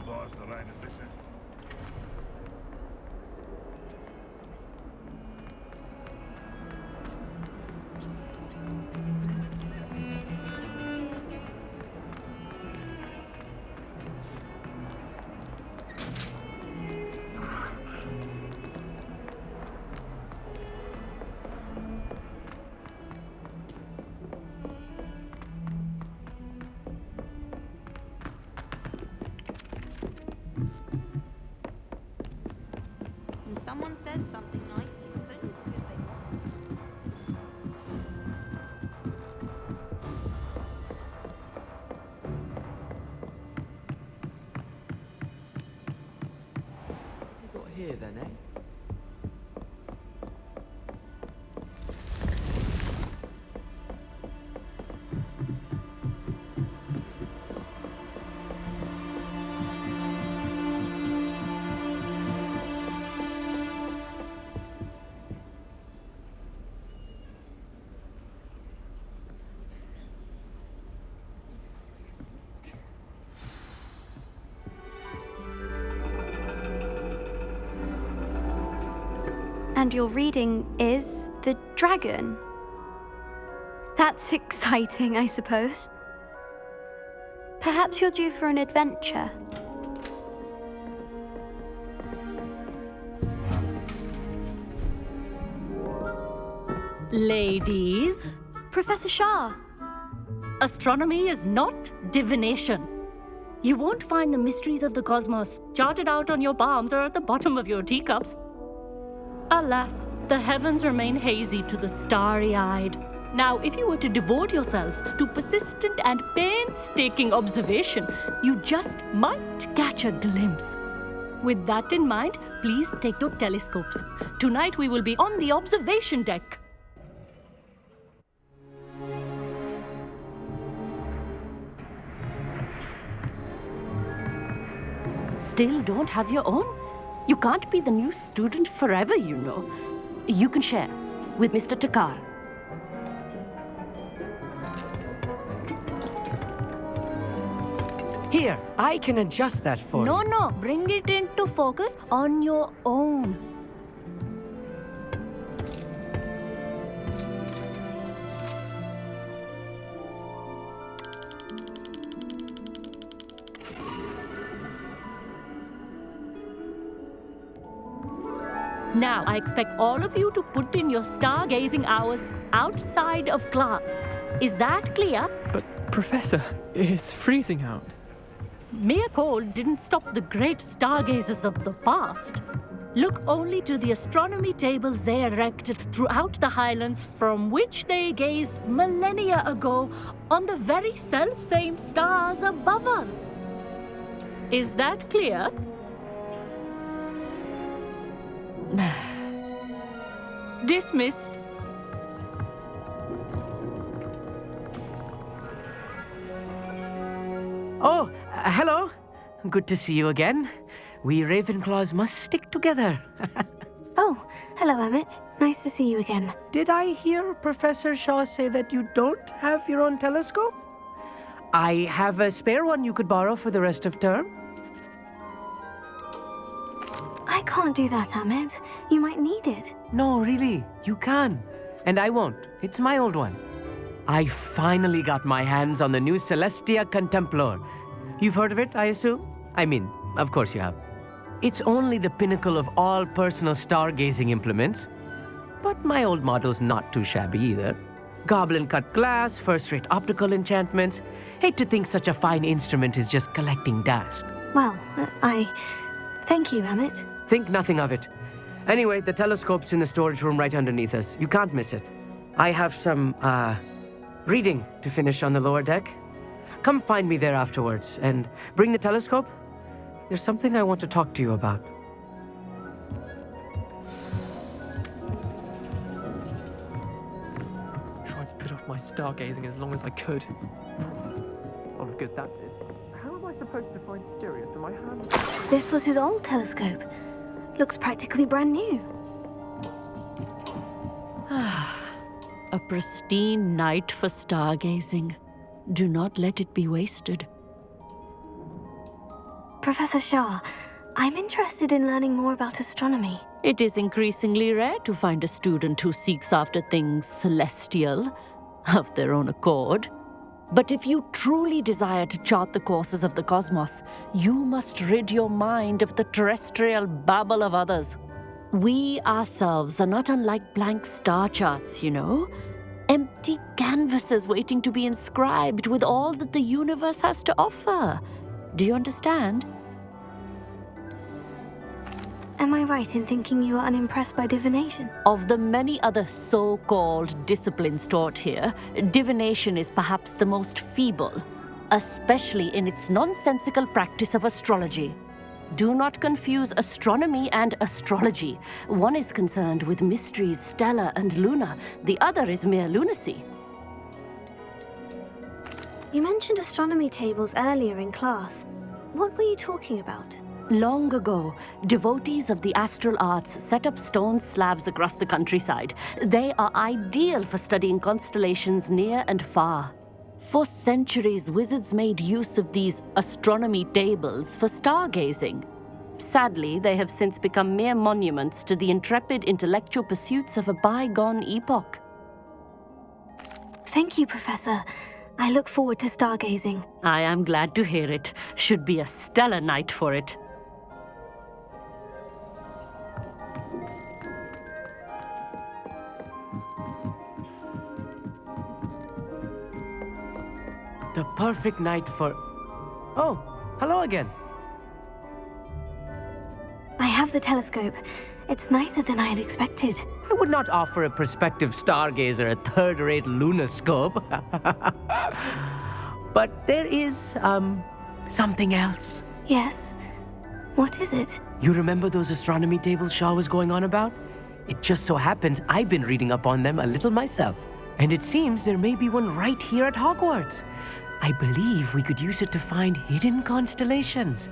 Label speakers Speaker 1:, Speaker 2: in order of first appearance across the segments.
Speaker 1: da ist der reine Bitte.
Speaker 2: When someone says something nice, you can say if they want.
Speaker 3: What have you got here then, eh?
Speaker 4: And your reading is the dragon. That's exciting, I suppose. Perhaps you're due for an adventure.
Speaker 5: Ladies,
Speaker 4: Professor Shah.
Speaker 5: astronomy is not divination. You won't find the mysteries of the cosmos charted out on your palms or at the bottom of your teacups. Alas, the heavens remain hazy to the starry-eyed. Now, if you were to devote yourselves to persistent and painstaking observation, you just might catch a glimpse. With that in mind, please take your telescopes. Tonight we will be on the observation deck. Still don't have your own? You can't be the new student forever, you know. You can share with Mr. Takar.
Speaker 3: Here, I can adjust that for you.
Speaker 5: No, bring it into focus on your own. Now, I expect all of you to put in your stargazing hours outside of class. Is that clear?
Speaker 6: But, Professor, it's freezing out.
Speaker 5: Mere cold didn't stop the great stargazers of the past. Look only to the astronomy tables they erected throughout the highlands from which they gazed millennia ago on the very self-same stars above us. Is that clear? Dismissed.
Speaker 3: Oh, hello. Good to see you again. We Ravenclaws must stick together.
Speaker 4: Oh, hello, Emmett. Nice to see you again.
Speaker 3: Did I hear Professor Shaw say that you don't have your own telescope? I have a spare one you could borrow for the rest of term.
Speaker 4: I can't do that, Emmett. You might need it.
Speaker 3: No, really, you can. And I won't. It's my old one. I finally got my hands on the new Celestia Contemplar. You've heard of it, I assume? I mean, of course you have. It's only the pinnacle of all personal stargazing implements. But my old model's not too shabby either. Goblin-cut glass, first-rate optical enchantments. Hate to think such a fine instrument is just collecting dust.
Speaker 4: Well, thank you, Emmett.
Speaker 3: Think nothing of it. Anyway, the telescope's in the storage room right underneath us. You can't miss it. I have some, reading to finish on the lower deck. Come find me there afterwards, and bring the telescope. There's something I want to talk to you about.
Speaker 6: Tried to put off my stargazing as long as I could. What a good that is. How am I supposed to find Sirius in my hand?
Speaker 4: This was his old telescope. Looks practically brand new.
Speaker 5: A pristine night for stargazing. Do not let it be wasted.
Speaker 4: Professor Shah, I'm interested in learning more about astronomy.
Speaker 5: It is increasingly rare to find a student who seeks after things celestial of their own accord. But if you truly desire to chart the courses of the cosmos, you must rid your mind of the terrestrial babble of others. We ourselves are not unlike blank star charts, you know? Empty canvases waiting to be inscribed with all that the universe has to offer. Do you understand?
Speaker 4: Am I right in thinking you are unimpressed by divination?
Speaker 5: Of the many other so-called disciplines taught here, divination is perhaps the most feeble, especially in its nonsensical practice of astrology. Do not confuse astronomy and astrology. One is concerned with mysteries stellar and lunar, the other is mere lunacy.
Speaker 4: You mentioned astronomy tables earlier in class. What were you talking about?
Speaker 5: Long ago, devotees of the astral arts set up stone slabs across the countryside. They are ideal for studying constellations near and far. For centuries, wizards made use of these astronomy tables for stargazing. Sadly, they have since become mere monuments to the intrepid intellectual pursuits of a bygone epoch.
Speaker 4: Thank you, Professor. I look forward to stargazing.
Speaker 5: I am glad to hear it. Should be a stellar night for it.
Speaker 3: The perfect night for... Oh, hello again.
Speaker 4: I have the telescope. It's nicer than I had expected.
Speaker 3: I would not offer a prospective stargazer a third-rate lunoscope. But there is, something else.
Speaker 4: Yes? What is it?
Speaker 3: You remember those astronomy tables Shaw was going on about? It just so happens I've been reading up on them a little myself. And it seems there may be one right here at Hogwarts. I believe we could use it to find hidden constellations.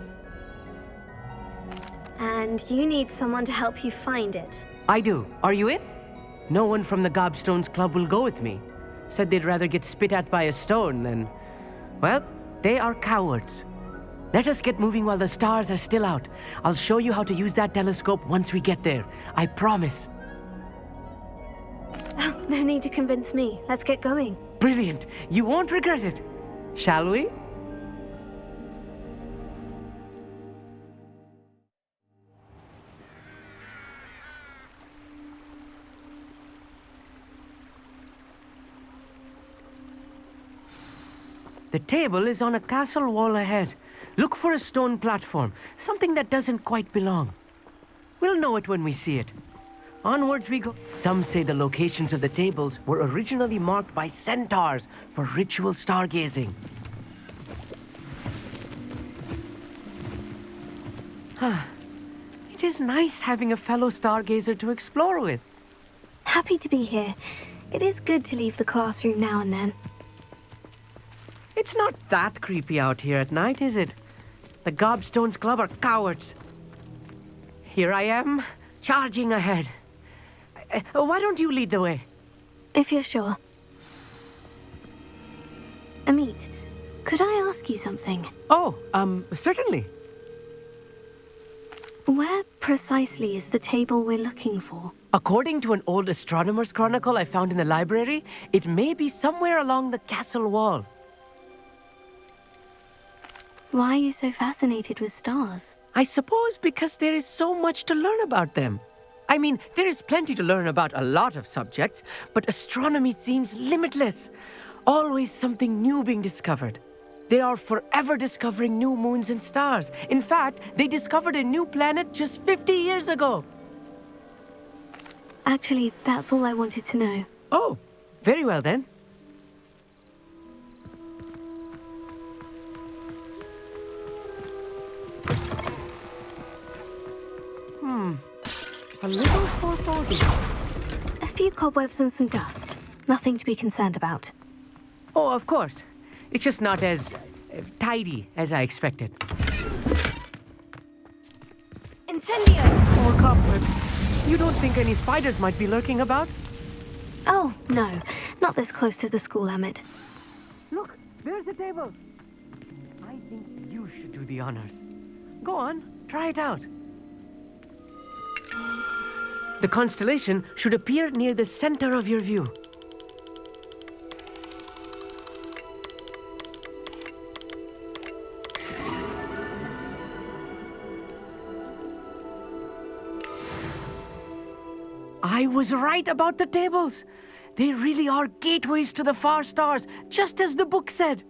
Speaker 4: And you need someone to help you find it.
Speaker 3: I do. Are you in? No one from the Gobstones Club will go with me. Said they'd rather get spit at by a stone than... Well, they are cowards. Let us get moving while the stars are still out. I'll show you how to use that telescope once we get there. I promise.
Speaker 4: Oh, no need to convince me. Let's get going.
Speaker 3: Brilliant. You won't regret it. Shall we? The table is on a castle wall ahead. Look for a stone platform, something that doesn't quite belong. We'll know it when we see it. Onwards we go. Some say the locations of the tables were originally marked by centaurs for ritual stargazing. It is nice having a fellow stargazer to explore with.
Speaker 4: Happy to be here. It is good to leave the classroom now and then.
Speaker 3: It's not that creepy out here at night, is it? The Gobstones Club are cowards. Here I am, charging ahead. Why don't you lead the way?
Speaker 4: If you're sure. Amit, could I ask you something?
Speaker 3: Oh, certainly.
Speaker 4: Where precisely is the table we're looking for?
Speaker 3: According to an old astronomer's chronicle I found in the library, it may be somewhere along the castle wall.
Speaker 4: Why are you so fascinated with stars?
Speaker 3: I suppose because there is so much to learn about them. I mean, there is plenty to learn about a lot of subjects, but astronomy seems limitless. Always something new being discovered. They are forever discovering new moons and stars. In fact, they discovered a new planet just 50 years ago.
Speaker 4: Actually, that's all I wanted to know.
Speaker 3: Oh, very well then. A little foreboding.
Speaker 4: A few cobwebs and some dust. Nothing to be concerned about.
Speaker 3: Oh, of course. It's just not as tidy as I expected.
Speaker 4: Incendio!
Speaker 3: More cobwebs. You don't think any spiders might be lurking about?
Speaker 4: Oh, no. Not this close to the school, Amit.
Speaker 3: Look, there's a table. I think you should do the honors. Go on, try it out. The constellation should appear near the center of your view. I was right about the tables. They really are gateways to the far stars, just as the book said.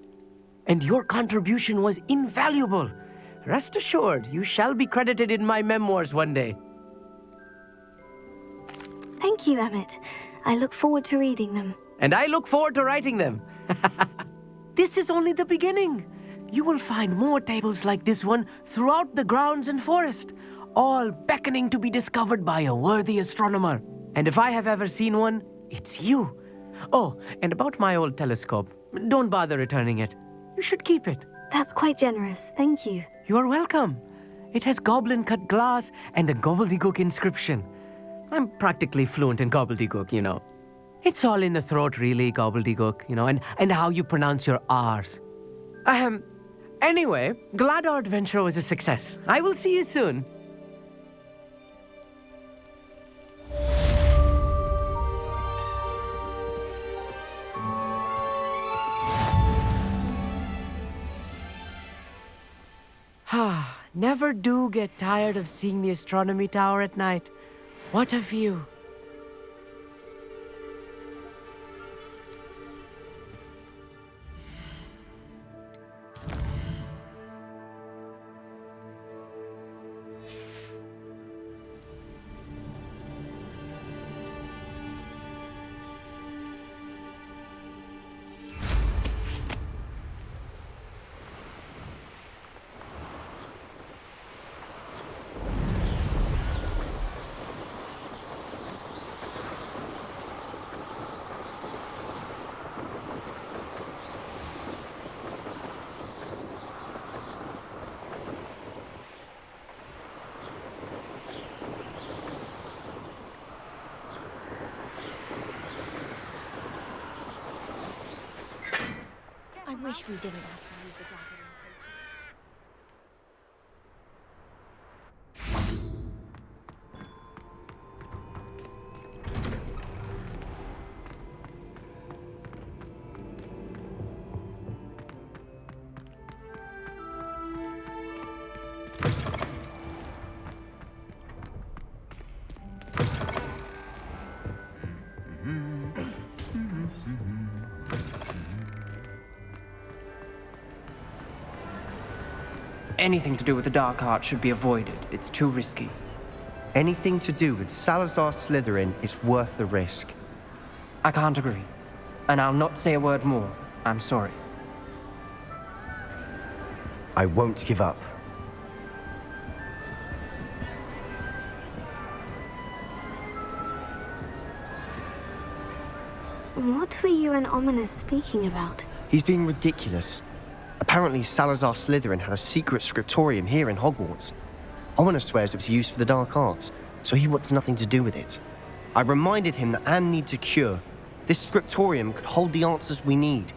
Speaker 3: And your contribution was invaluable. Rest assured, you shall be credited in my memoirs one day.
Speaker 4: Thank you, Emmett. I look forward to reading them.
Speaker 3: And I look forward to writing them. This is only the beginning. You will find more tables like this one throughout the grounds and forest, all beckoning to be discovered by a worthy astronomer. And if I have ever seen one, it's you. Oh, and about my old telescope, don't bother returning it. You should keep it.
Speaker 4: That's quite generous. Thank you.
Speaker 3: You are welcome. It has goblin-cut glass and a gobbledygook inscription. I'm practically fluent in gobbledygook, you know. It's all in the throat, really, gobbledygook, you know, and how you pronounce your R's. Anyway, glad our adventure was a success. I will see you soon. Never do get tired of seeing the astronomy tower at night. What a view.
Speaker 2: I wish we didn't have to use the Diagon Alley.
Speaker 6: Anything to do with the dark arts should be avoided. It's too risky.
Speaker 1: Anything to do with Salazar Slytherin is worth the risk.
Speaker 6: I can't agree. And I'll not say a word more. I'm sorry.
Speaker 1: I won't give up.
Speaker 4: What were you and Ominis speaking about?
Speaker 1: He's being ridiculous. Apparently, Salazar Slytherin had a secret scriptorium here in Hogwarts. Ominis swears it was used for the dark arts, so he wants nothing to do with it. I reminded him that Anne needs a cure. This scriptorium could hold the answers we need.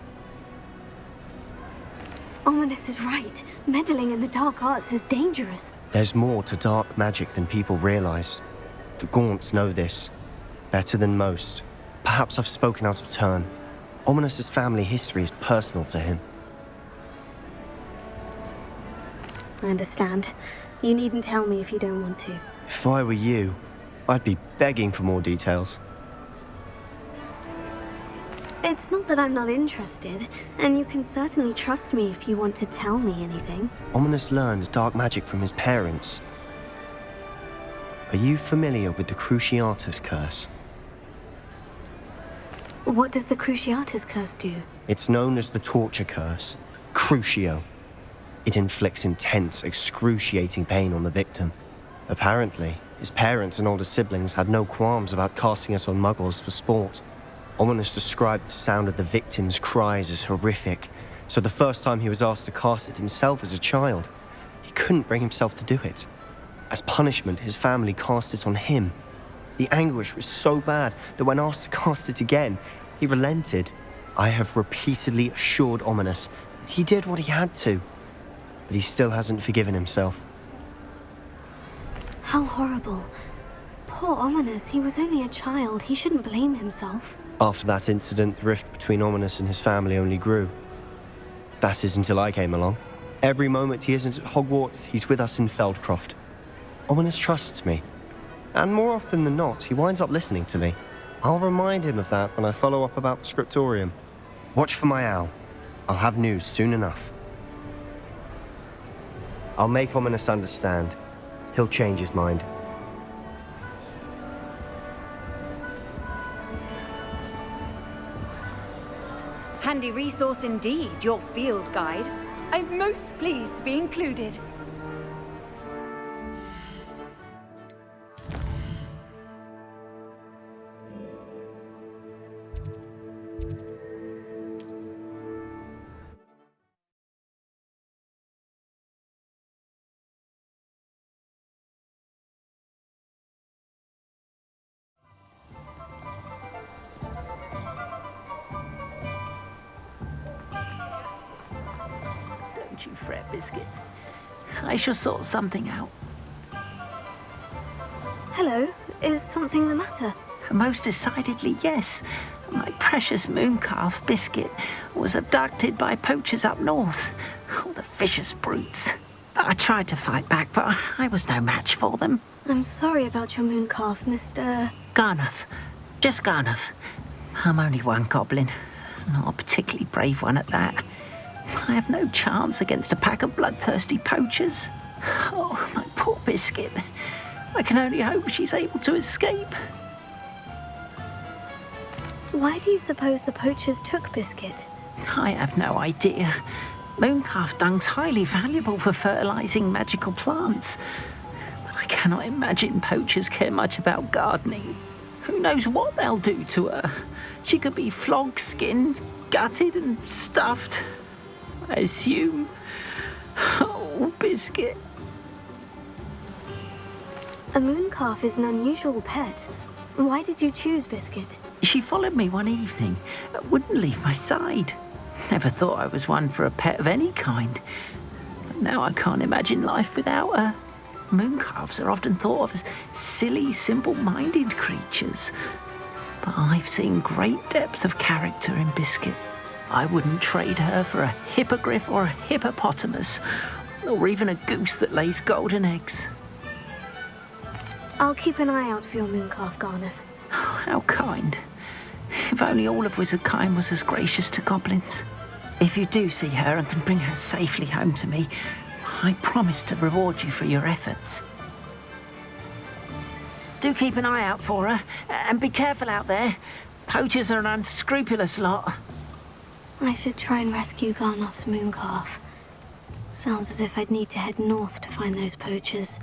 Speaker 4: Ominis is right. Meddling in the dark arts is dangerous.
Speaker 1: There's more to dark magic than people realize. The Gaunts know this. Better than most. Perhaps I've spoken out of turn. Ominis' family history is personal to him.
Speaker 4: I understand. You needn't tell me if you don't want to.
Speaker 1: If I were you, I'd be begging for more details.
Speaker 4: It's not that I'm not interested, and you can certainly trust me if you want to tell me anything.
Speaker 1: Ominis learned dark magic from his parents. Are you familiar with the Cruciatus Curse?
Speaker 4: What does the Cruciatus Curse do?
Speaker 1: It's known as the Torture Curse, Crucio. It inflicts intense, excruciating pain on the victim. Apparently, his parents and older siblings had no qualms about casting it on muggles for sport. Ominis described the sound of the victim's cries as horrific, so the first time he was asked to cast it himself as a child, he couldn't bring himself to do it. As punishment, his family cast it on him. The anguish was so bad that when asked to cast it again, he relented. I have repeatedly assured Ominis that he did what he had to, but he still hasn't forgiven himself.
Speaker 4: How horrible. Poor Ominis, he was only a child. He shouldn't blame himself.
Speaker 1: After that incident, the rift between Ominis and his family only grew. That is until I came along. Every moment he isn't at Hogwarts, he's with us in Feldcroft. Ominis trusts me. And more often than not, he winds up listening to me. I'll remind him of that when I follow up about the scriptorium. Watch for my owl. I'll have news soon enough. I'll make Ominis understand. He'll change his mind.
Speaker 7: Handy resource indeed, your field guide. I'm most pleased to be included.
Speaker 8: Don't you fret, Biscuit. I shall sort something out.
Speaker 4: Hello, is something the matter?
Speaker 8: Most decidedly, yes. My precious mooncalf, Biscuit, was abducted by poachers up north. Oh, the vicious brutes. I tried to fight back, but I was no match for them.
Speaker 4: I'm sorry about your mooncalf, Mr.
Speaker 8: Garnuff. Just Garnuff. I'm only one goblin. Not a particularly brave one at that. I have no chance against a pack of bloodthirsty poachers. Oh, my poor Biscuit. I can only hope she's able to escape.
Speaker 4: Why do you suppose the poachers took Biscuit?
Speaker 8: I have no idea. Mooncalf dung's highly valuable for fertilizing magical plants. But I cannot imagine poachers care much about gardening. Who knows what they'll do to her? She could be flogged, skinned, gutted and stuffed. I assume. Oh, Biscuit.
Speaker 4: A mooncalf is an unusual pet. Why did you choose Biscuit?
Speaker 8: She followed me one evening, wouldn't leave my side. Never thought I was one for a pet of any kind. But now I can't imagine life without her. Mooncalves are often thought of as silly, simple-minded creatures. But I've seen great depth of character in Biscuit. I wouldn't trade her for a hippogriff or a hippopotamus, or even a goose that lays golden eggs.
Speaker 4: I'll keep an eye out for your mooncalf, Garnuff.
Speaker 8: How kind. If only all of Wizardkind was as gracious to goblins. If you do see her and can bring her safely home to me, I promise to reward you for your efforts. Do keep an eye out for her, and be careful out there. Poachers are an unscrupulous lot.
Speaker 4: I should try and rescue Garnuff's mooncalf. Sounds as if I'd need to head north to find those poachers.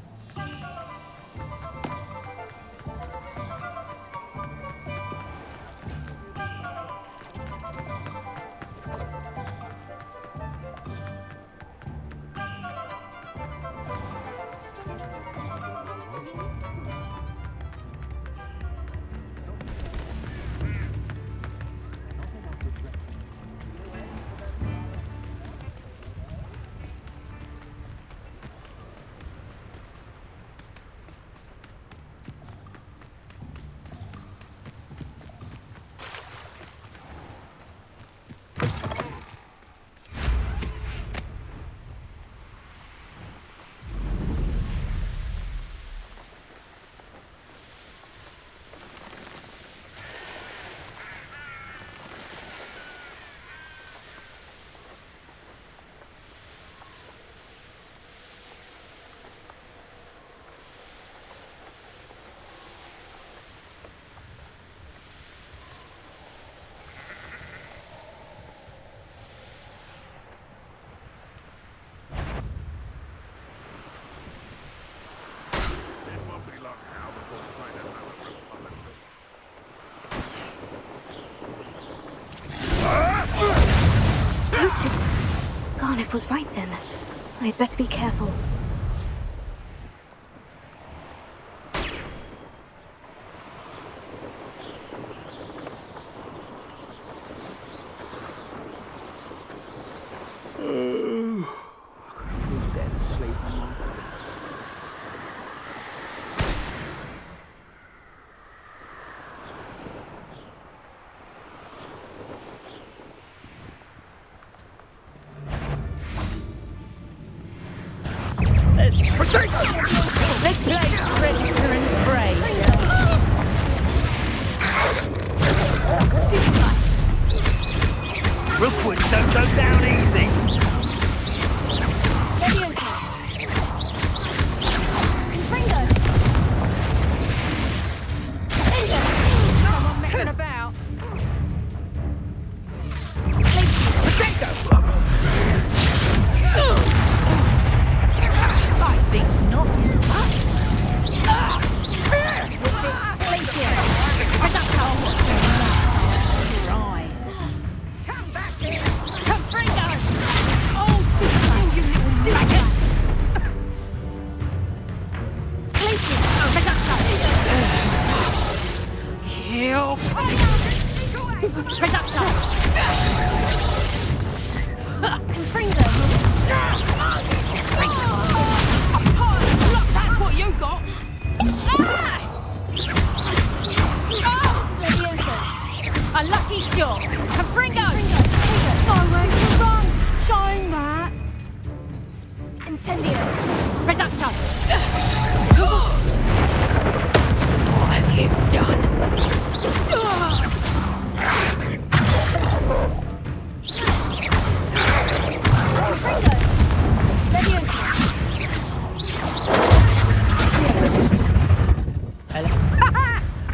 Speaker 4: Poachers! Garnuff was right then. I'd better be careful.
Speaker 5: Heal! Reduction!
Speaker 4: Confringo!
Speaker 5: Look, that's what you got!
Speaker 4: Leviosa!
Speaker 5: A lucky shot! Confringo!
Speaker 4: Nowhere to run! Shine that! Incendio!
Speaker 5: Reduction!
Speaker 7: What have you done?
Speaker 4: Confringo! Leviosa!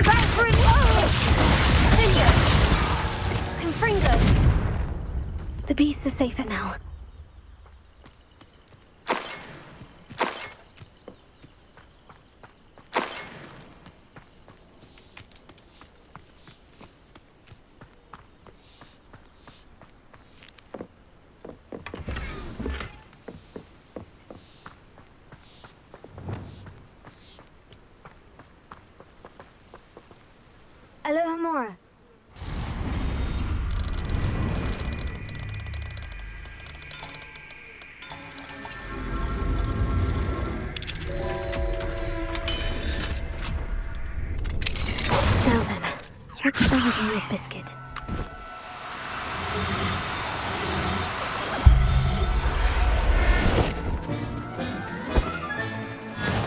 Speaker 5: Valkyrie!
Speaker 4: Incendio! Confringo! The beasts are safer now. Aloha Mora. Now then, which one of you is Biscuit?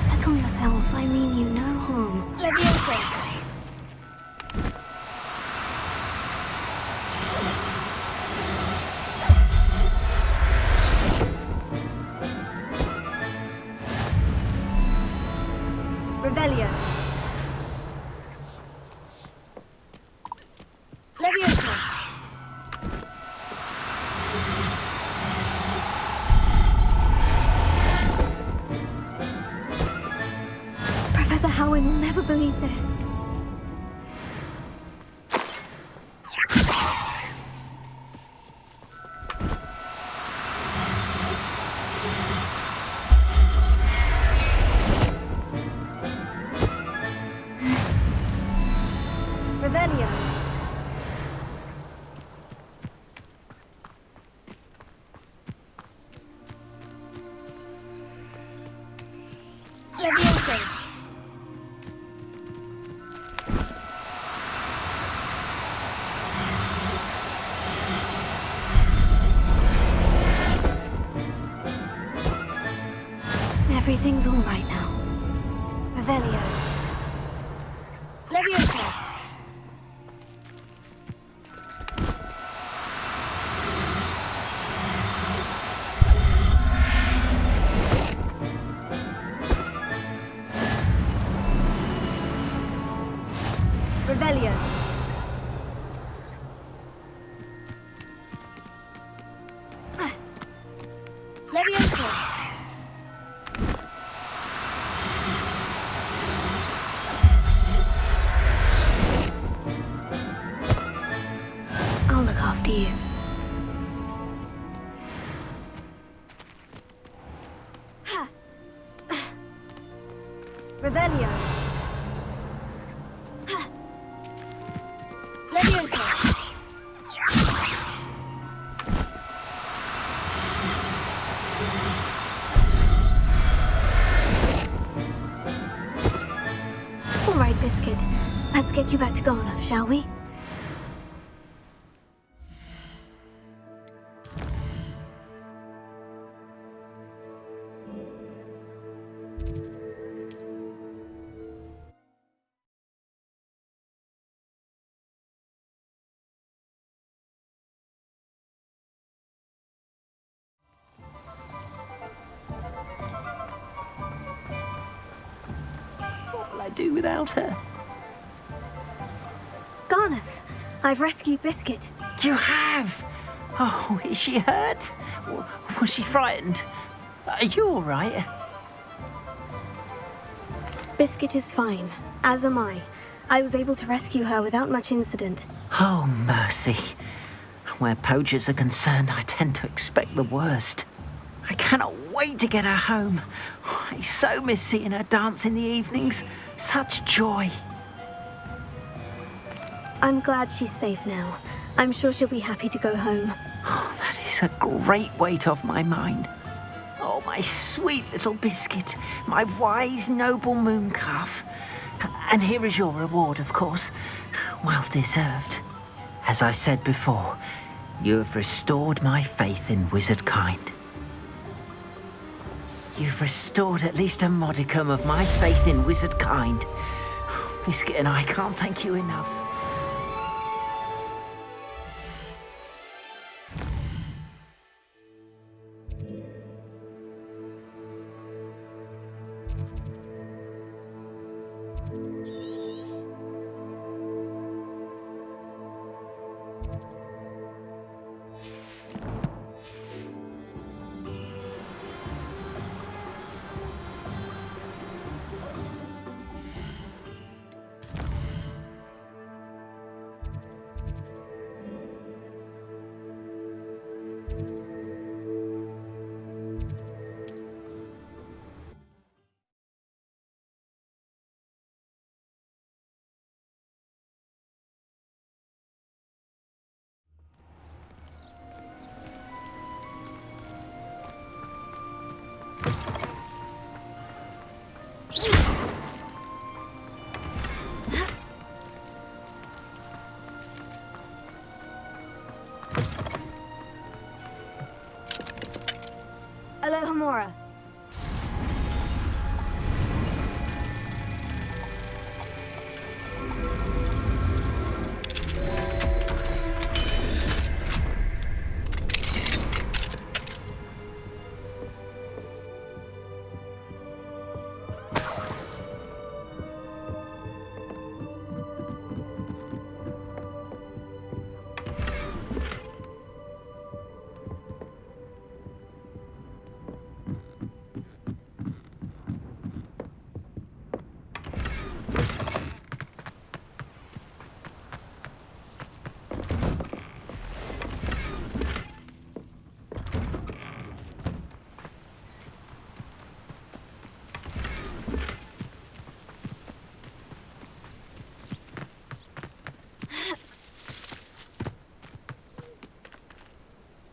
Speaker 4: Settle yourself, I mean you no harm. Leviosa! Revelio. Leviosa. Professor Howin will never believe this. Revelio. Leviosa. Everything's all right now. Revelio. Leviosa. Revelio. Leviosa. I'll look after you. Revelio. Leviosa. All right, Biscuit. Let's get you back to Garnoff, shall we?
Speaker 8: What will I do without her?
Speaker 4: Garnoff, I've rescued Biscuit.
Speaker 8: You have? Oh, is she hurt? Was she frightened? Are you all right?
Speaker 4: Biscuit is fine, as am I. I was able to rescue her without much incident.
Speaker 8: Oh, mercy. Where poachers are concerned, I tend to expect the worst. I cannot wait to get her home. I so miss seeing her dance in the evenings. Such joy.
Speaker 4: I'm glad she's safe now. I'm sure she'll be happy to go home.
Speaker 8: Oh, that is a great weight off my mind. Oh, my sweet little Biscuit, my wise, noble moon calf. And here is your reward, of course. Well deserved. As I said before, you have restored my faith in wizard kind. You've restored at least a modicum of my faith in wizard kind. Biscuit and I can't thank you enough.
Speaker 4: Alohomora.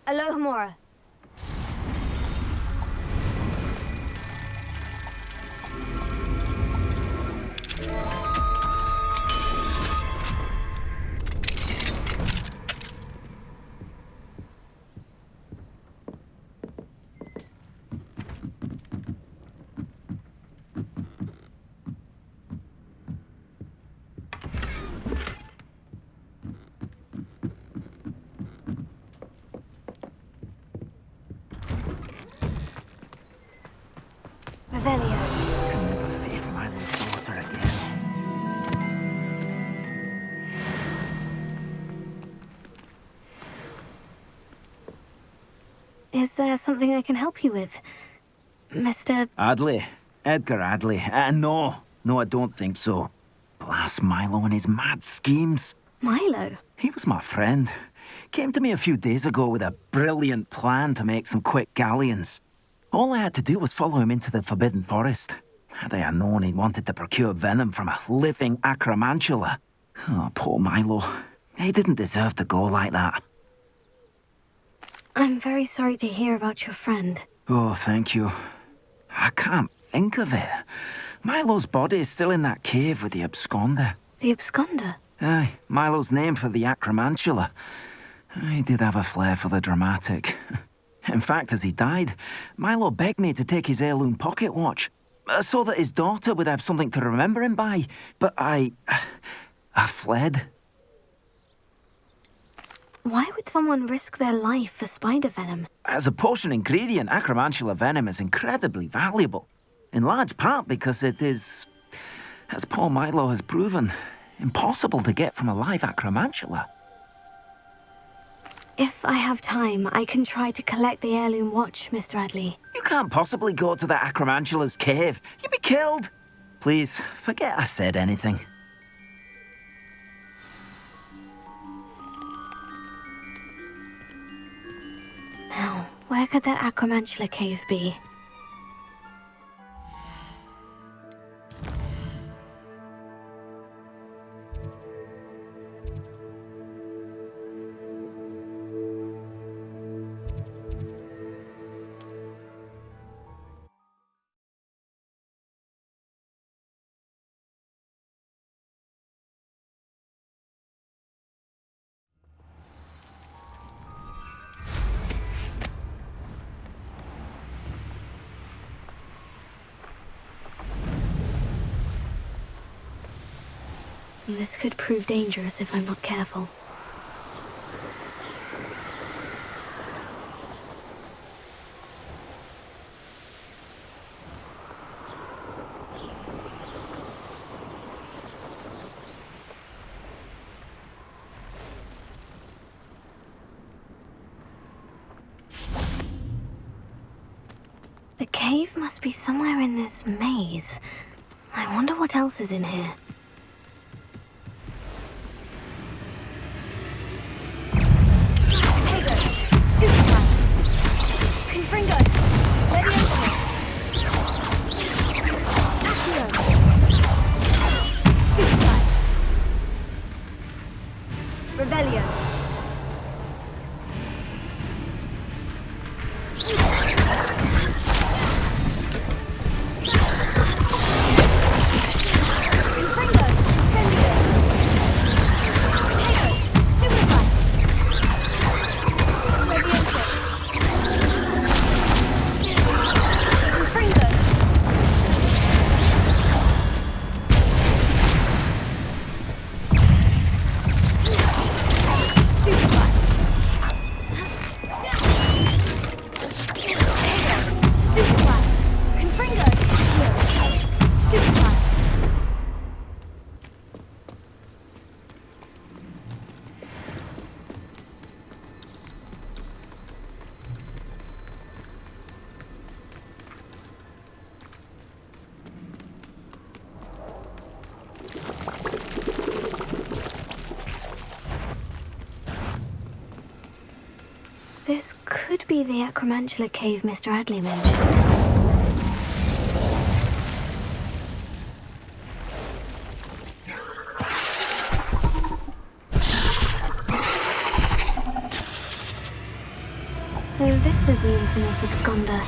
Speaker 4: Alohomora. Revelio.
Speaker 8: I'll never face my little daughter again.
Speaker 4: Is there something I can help you with, Mr.
Speaker 8: Adley. Edgar Adley. No, I don't think so. Blast Milo and his mad schemes.
Speaker 4: Milo?
Speaker 8: He was my friend. Came to me a few days ago with a brilliant plan to make some quick galleons. All I had to do was follow him into the Forbidden Forest. Had I known he wanted to procure venom from a living acromantula. Oh, poor Milo. He didn't deserve to go like that.
Speaker 4: I'm very sorry to hear about your friend.
Speaker 8: Oh, thank you. I can't think of it. Milo's body is still in that cave with the Absconder.
Speaker 4: The Absconder?
Speaker 8: Aye, Milo's name for the acromantula. He did have a flair for the dramatic. In fact, as he died, Milo begged me to take his heirloom pocket watch, so that his daughter would have something to remember him by. But I fled.
Speaker 4: Why would someone risk their life for spider venom?
Speaker 8: As a potion ingredient, acromantula venom is incredibly valuable. In large part because it is, as poor Milo has proven, impossible to get from a live acromantula.
Speaker 4: If I have time, I can try to collect the heirloom watch, Mr. Adley.
Speaker 8: You can't possibly go to the acromantula's cave. You'd be killed. Please, forget I said anything.
Speaker 4: Now, where could that acromantula cave be? This could prove dangerous if I'm not careful. The cave must be somewhere in this maze. I wonder what else is in here. This could be the Acromantula cave Mr. Adley mentioned. So this is the infamous Absconder.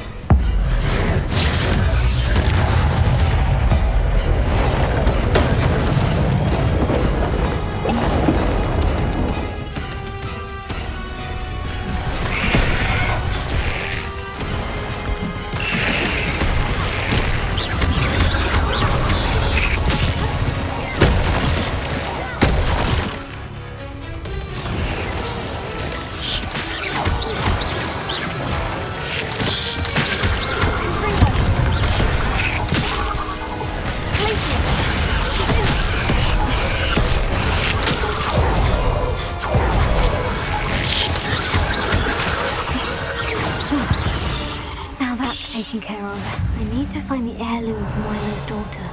Speaker 4: Taken care of. I need to find the heirloom for Milo's daughter.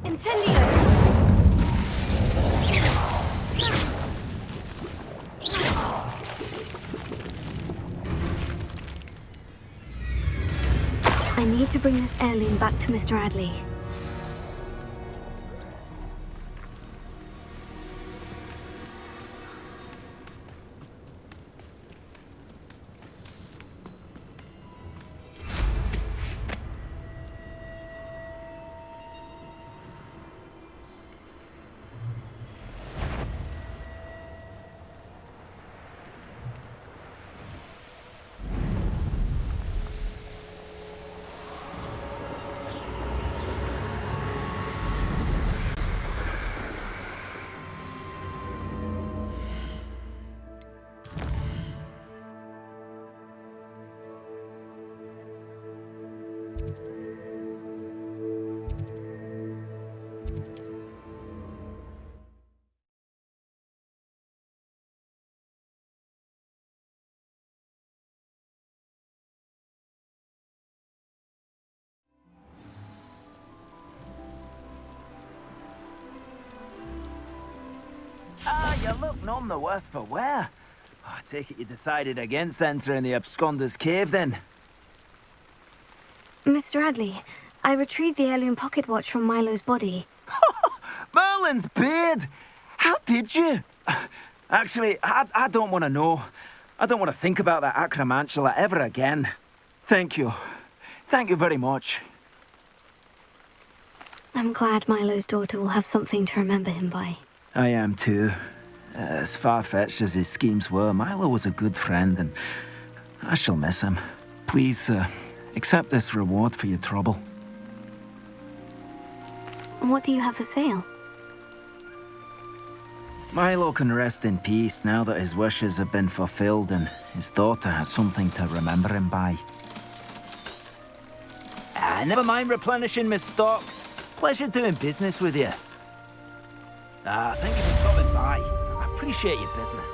Speaker 4: Incendio! I need to bring this heirloom back to Mr. Adley.
Speaker 9: You look none the worse for wear. I take it you decided against entering the Absconder's cave, then?
Speaker 4: Mr. Adley, I retrieved the heirloom pocket watch from Milo's body.
Speaker 9: Merlin's beard! How did you? Actually, I don't want to know. I don't want to think about that Acromantula ever again. Thank you. Thank you very much.
Speaker 4: I'm glad Milo's daughter will have something to remember him by.
Speaker 9: I am too. As far-fetched as his schemes were, Milo was a good friend, and I shall miss him. Please, accept this reward for your trouble.
Speaker 4: What do you have for sale?
Speaker 9: Milo can rest in peace now that his wishes have been fulfilled and his daughter has something to remember him by. Never mind replenishing my stocks. Pleasure doing business with you. Thank you for stopping by. I appreciate your business.